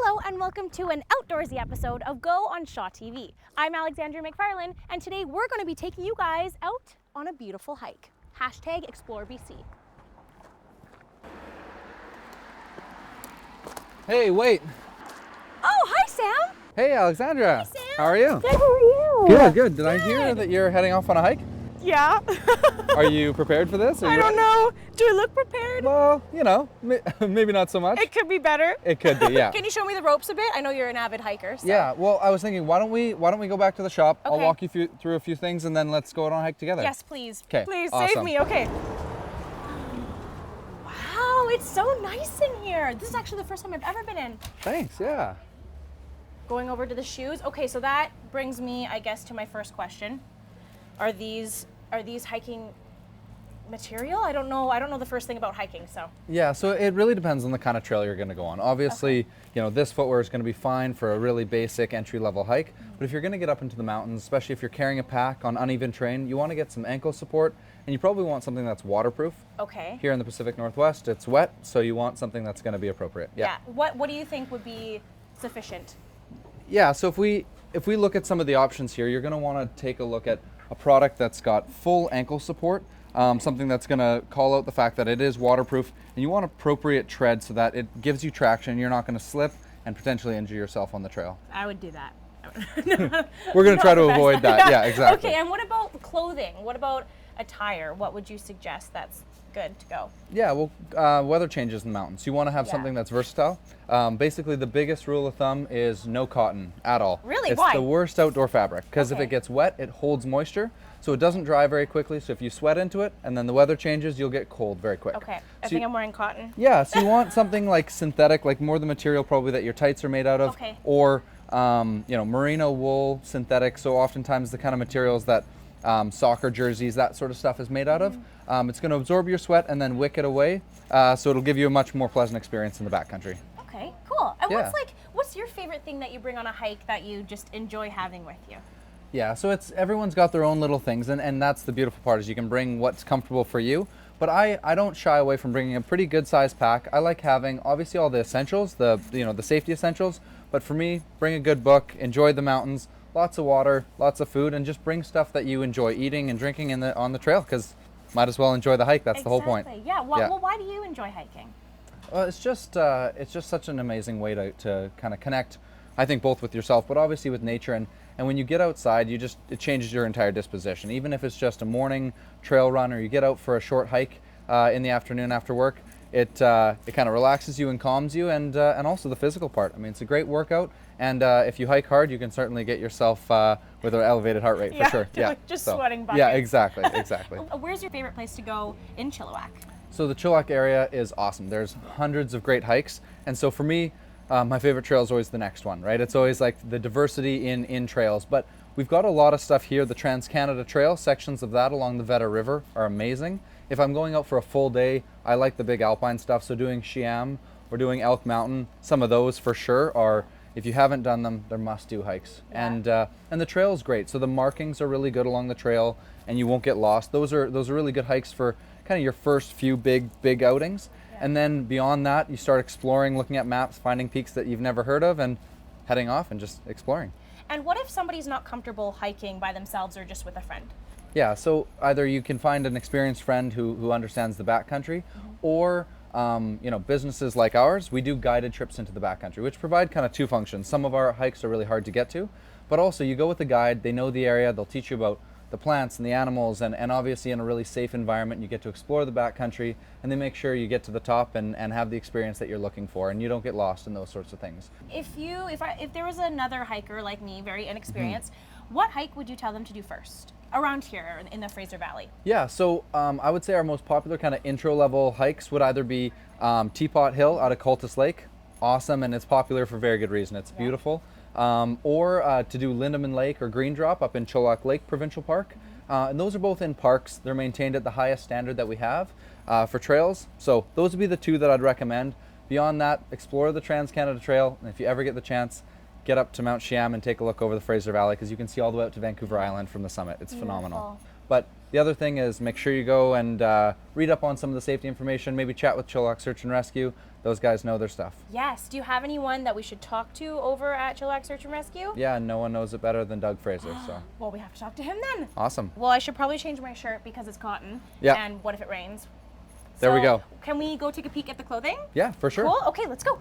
Hello and welcome to an outdoorsy episode of Go on Shaw TV. I'm Alexandria MacFarlane and today we're going to be taking you guys out on a beautiful hike. Hashtag Explore BC. Hey, wait. Oh, hi Sam. Hey, Alexandria. Hey, Sam. How are you? Good, how are you? Good, good. Did I hear that you're heading off on a hike? Yeah. Are you prepared for this? I don't know. Do I look prepared? Well, you know, maybe not so much. It could be better. It could be, yeah. Can you show me the ropes a bit? I know you're an avid hiker. So. Yeah, well, I was thinking, why don't we go back to the shop? Okay. I'll walk you through a few things and then let's go on a hike together. Yes, please. 'Kay, Please awesome. save me. Okay. Wow, it's so nice in here. This is actually the first time I've ever been in. Thanks, yeah. Going over to the shoes. Okay, so that brings me, I guess, to my first question. Are these hiking material? I don't know the first thing about hiking, so. Yeah, so it really depends on the kind of trail you're going to go on. Obviously, you know, this footwear is going to be fine for a really basic entry-level hike, but if you're going to get up into the mountains, especially if you're carrying a pack on uneven terrain, you want to get some ankle support, and you probably want something that's waterproof. Okay. Here in the Pacific Northwest, it's wet, so you want something that's going to be appropriate. Yeah. What do you think would be sufficient? Yeah, so if we look at some of the options here, you're going to want to take a look at a product that's got full ankle support, something that's going to call out the fact that it is waterproof, and you want appropriate tread so that it gives you traction. You're not going to slip and potentially injure yourself on the trail. I would do that. We're going to try to avoid that. Yeah, exactly. Okay, and what about clothing? What about attire? What would you suggest that's good to go? Yeah, well, weather changes in the mountains. You want to have something that's versatile. Basically, the biggest rule of thumb is no cotton at all. Really? It's Why? the worst outdoor fabric because if Okay. it gets wet, it holds moisture, so it doesn't dry very quickly. So if you sweat into it and then the weather changes, you'll get cold very quick. Okay, I So think you- I'm wearing cotton. Yeah, so you want something like synthetic, like more the material probably that your tights are made out of, Okay. or you know, merino wool, synthetic. So oftentimes the kind of materials that soccer jerseys, that sort of stuff is made out of. It's going to absorb your sweat and then wick it away, so it'll give you a much more pleasant experience in the backcountry. Okay, cool. And Yeah. what's your favorite thing that you bring on a hike that you just enjoy having with you? Yeah, so everyone's got their own little things, and that's the beautiful part is you can bring what's comfortable for you. But I don't shy away from bringing a pretty good sized pack. I like having obviously all the essentials, the safety essentials. But for me, bring a good book, enjoy the mountains, lots of water, lots of food, and just bring stuff that you enjoy eating and drinking on the trail, because might as well enjoy the hike. That's the whole point. Yeah. Well, Yeah. well, why do you enjoy hiking? Well, it's just such an amazing way to kind of connect, I think, both with yourself, but obviously with nature. And when you get outside, it changes your entire disposition. Even if it's just a morning trail run or you get out for a short hike in the afternoon after work, it kind of relaxes you and calms you, and also the physical part. I mean, it's a great workout, and if you hike hard, you can certainly get yourself with an elevated heart rate for sure. Yeah, just sweating buckets. Yeah, exactly, exactly. Where's your favorite place to go in Chilliwack? So the Chilliwack area is awesome. There's hundreds of great hikes, and so for me, my favorite trail is always the next one, right? It's always like the diversity in trails, but we've got a lot of stuff here. The Trans-Canada Trail, sections of that along the Veta River are amazing. If I'm going out for a full day, I like the big alpine stuff, so doing Shiam or doing Elk Mountain, some of those for sure are, if you haven't done them, they're must-do hikes. Yeah. And the trail is great, so the markings are really good along the trail, and you won't get lost. Those are really good hikes for kind of your first few big outings. Yeah. And then beyond that, you start exploring, looking at maps, finding peaks that you've never heard of, and heading off and just exploring. And what if somebody's not comfortable hiking by themselves or just with a friend? Yeah, so either you can find an experienced friend who understands the backcountry, or businesses like ours, we do guided trips into the backcountry, which provide kind of two functions. Some of our hikes are really hard to get to, but also you go with a guide, they know the area, they'll teach you about the plants and the animals, and obviously in a really safe environment, you get to explore the backcountry, and they make sure you get to the top and have the experience that you're looking for, and you don't get lost in those sorts of things. If there was another hiker like me, very inexperienced, what hike would you tell them to do first around here in the Fraser Valley? Yeah, so I would say our most popular kind of intro level hikes would either be Teapot Hill out of Cultus Lake, awesome, and it's popular for very good reason. It's beautiful. Or to do Lindeman Lake or Green Drop up in Chilliwack Lake Provincial Park. And those are both in parks. They're maintained at the highest standard that we have for trails. So those would be the two that I'd recommend. Beyond that, explore the Trans-Canada Trail, and if you ever get the chance, get up to Mount Shiam and take a look over the Fraser Valley, because you can see all the way up to Vancouver Island from the summit. It's phenomenal. But the other thing is make sure you go and read up on some of the safety information, maybe chat with Chilliwack Search and Rescue. those guys know their stuff. Yes. Do you have anyone that we should talk to over at Chilliwack Search and Rescue? Yeah, no one knows it better than Doug Fraser, so. Well, we have to talk to him then. Awesome. Well, I should probably change my shirt because it's cotton. Yeah. And what if it rains? There we go. Can we go take a peek at the clothing? Yeah, for sure. Cool. Okay, let's go.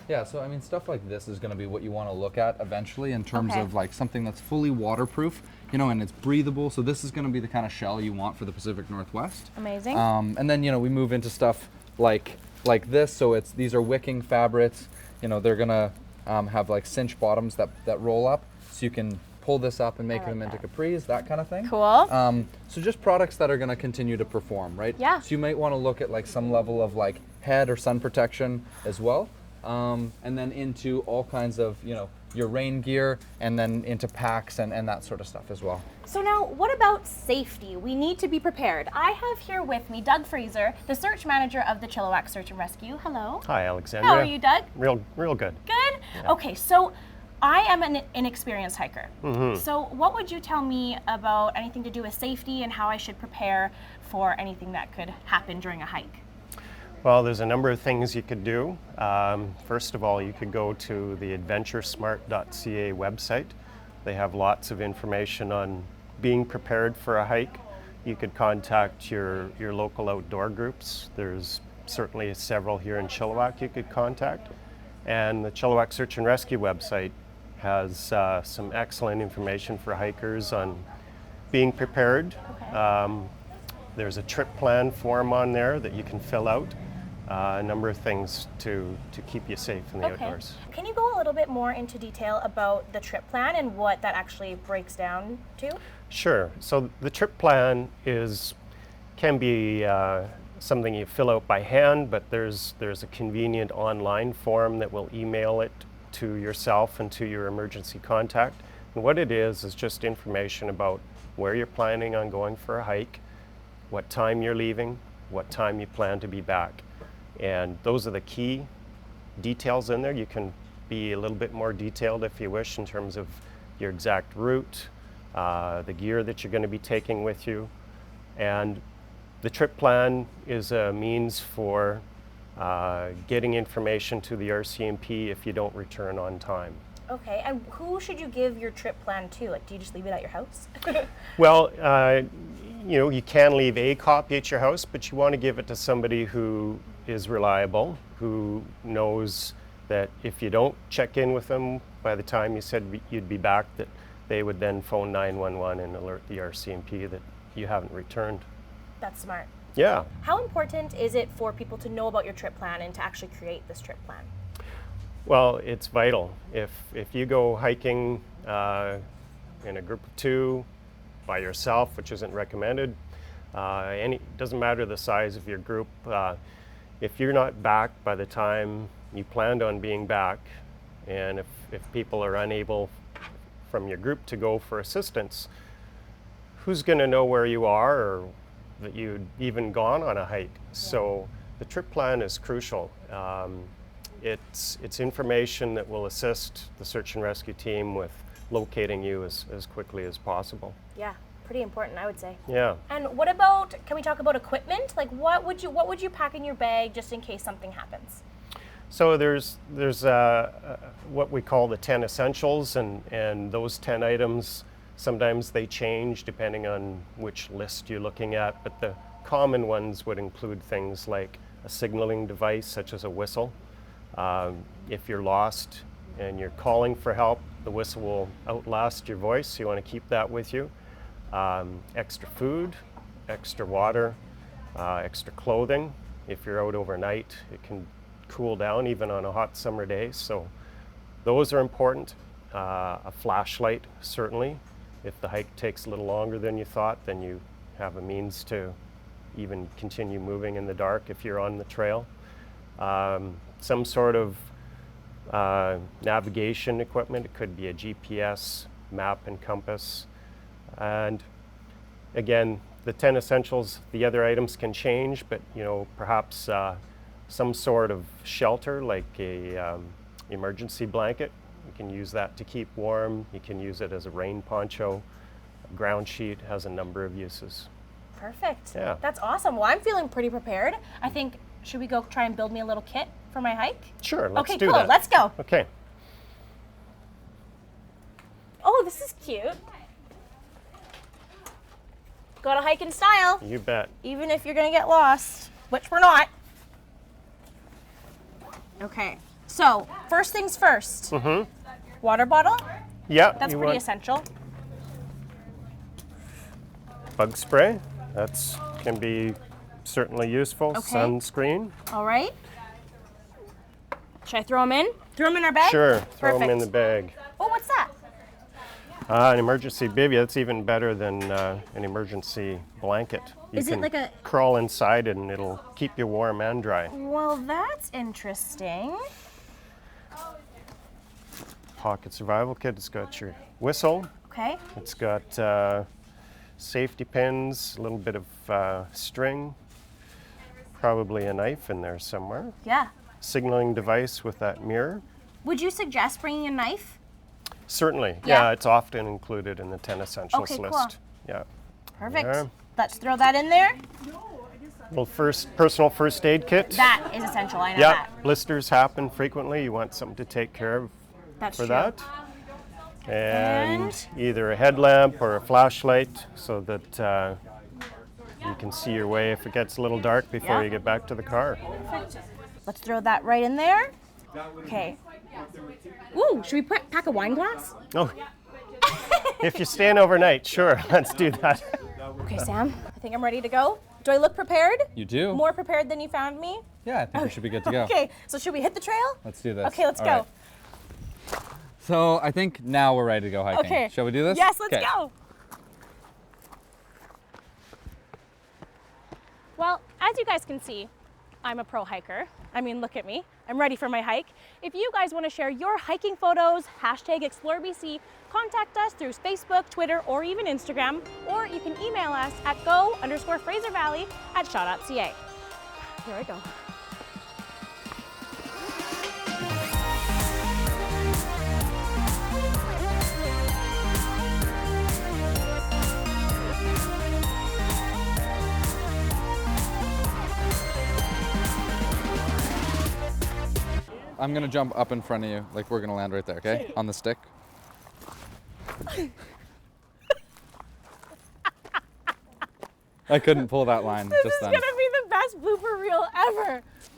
Yeah, so I mean, stuff like this is going to be what you want to look at eventually in terms Okay. of like something that's fully waterproof, you know, and it's breathable. So this is going to be the kind of shell you want for the Pacific Northwest. Amazing. And then, you know, we move into stuff like this. So these are wicking fabrics. You know, they're going to have like cinch bottoms that roll up, so you can pull this up and make like them into that. capris, that kind of thing. Cool. So just products that are going to continue to perform, right? Yeah. So you might want to look at like some level of like head or sun protection as well. And then into all kinds of, you know, your rain gear, and then into packs and that sort of stuff as well. So now, what about safety? We need to be prepared. I have here with me Doug Fraser, the search manager of the Chilliwack Search and Rescue. Hello. Hi, Alexandria. How are you, Doug? Real good. Good? Okay, so I am an inexperienced hiker. So what would you tell me about anything to do with safety and how I should prepare for anything that could happen during a hike? Well, there's a number of things you could do. First of all, you could go to the adventuresmart.ca website. They have lots of information on being prepared for a hike. You could contact your local outdoor groups. There's certainly several here in Chilliwack you could contact. And the Chilliwack Search and Rescue website has some excellent information for hikers on being prepared. Okay. There's a trip plan form on there that you can fill out. A number of things to keep you safe in the outdoors. Can you go a little bit more into detail about the trip plan and what that actually breaks down to? Sure. So the trip plan can be something you fill out by hand, but there's a convenient online form that will email it to yourself and to your emergency contact. And what it is just information about where you're planning on going for a hike, what time you're leaving, what time you plan to be back. And those are the key details in there. You can be a little bit more detailed if you wish in terms of your exact route, the gear that you're going to be taking with you. And the trip plan is a means for getting information to the RCMP if you don't return on time. Okay, and who should you give your trip plan to? Like, do you just leave it at your house? Well, you know, you can leave a copy at your house, but you want to give it to somebody who is reliable, who knows that if you don't check in with them by the time you said you'd be back, that they would then phone 911 and alert the RCMP that you haven't returned. That's smart. Yeah. How important is it for people to know about your trip plan and to actually create this trip plan? Well, it's vital. If you go hiking in a group of two by yourself, which isn't recommended, doesn't matter the size of your group. If you're not back by the time you planned on being back, and if people are unable from your group to go for assistance, who's going to know where you are or that you'd even gone on a hike? Yeah. So the trip plan is crucial. It's information that will assist the search and rescue team with locating you as quickly as possible. Yeah, pretty important, I would say. Yeah. And what about, can we talk about equipment? Like, what would you pack in your bag just in case something happens? So there's what we call the 10 essentials, and those 10 items, sometimes they change depending on which list you're looking at, but the common ones would include things like a signaling device such as a whistle. If you're lost and you're calling for help, the whistle will outlast your voice, so you want to keep that with you. Extra food, extra water, extra clothing. If you're out overnight, it can cool down even on a hot summer day, so those are important. A flashlight, certainly. If the hike takes a little longer than you thought, then you have a means to even continue moving in the dark if you're on the trail. Some sort of navigation equipment. It could be a GPS, map and compass. And again, the 10 essentials, the other items can change, but perhaps some sort of shelter like a emergency blanket. You can use that to keep warm. You can use it as a rain poncho. A ground sheet has a number of uses. Perfect. Yeah. That's awesome. Well, I'm feeling pretty prepared. I think, should we go try and build me a little kit for my hike? Sure, let's Okay, do cool. that. Let's go. Okay. Oh, this is cute. Gotta hike in style, You bet. even if you're gonna get lost, which we're not. Okay, so first things first. Mm-hmm. Water bottle, Yeah. that's you pretty want essential. bug spray. That's can be certainly useful. Okay. Sunscreen. All right. Should I throw them in? Throw them in our bag? Sure. Throw them in Perfect. the bag. Oh, what's that? An emergency bivy. That's even better than an emergency blanket. You Is it can like a- crawl inside it and it'll keep you warm and dry. Well, that's interesting. Pocket survival kit. It's got your whistle. Okay. It's got safety pins, a little bit of string, probably a knife in there somewhere. Yeah. Signaling device with that mirror. Would you suggest bringing a knife? Certainly. Yeah. Yeah, it's often included in the 10 essentials Okay, cool. list. Yeah. Perfect. Yeah. Let's throw that in there. Well, personal first aid kit. That is essential. I know Yeah, that. blisters happen frequently. You want something to take care of That's for true. that. And And- either a headlamp or a flashlight so that you can see your way if it gets a little dark before Yeah. you get back to the car. Let's throw that right in there. Okay. Ooh, should we pack a wine glass? Oh, if you're staying overnight, sure, let's do that. Okay, Sam, I think I'm ready to go. Do I look prepared? You do? More prepared than you found me? Yeah, I think we should be good to go. Okay, so should we hit the trail? Let's do this. Okay, let's All go. right. So I think now we're ready to go hiking. Okay. Shall we do this? Yes, let's Okay. go. Well, as you guys can see, I'm a pro hiker. I mean, look at me. I'm ready for my hike. If you guys want to share your hiking photos, #ExploreBC, contact us through Facebook, Twitter, or even Instagram, or you can email us at go_FraserValley@shaw.ca. Here I go. I'm gonna jump up in front of you, like we're gonna land right there, okay? On the stick. I couldn't pull that line This just is then. gonna be the best blooper reel ever.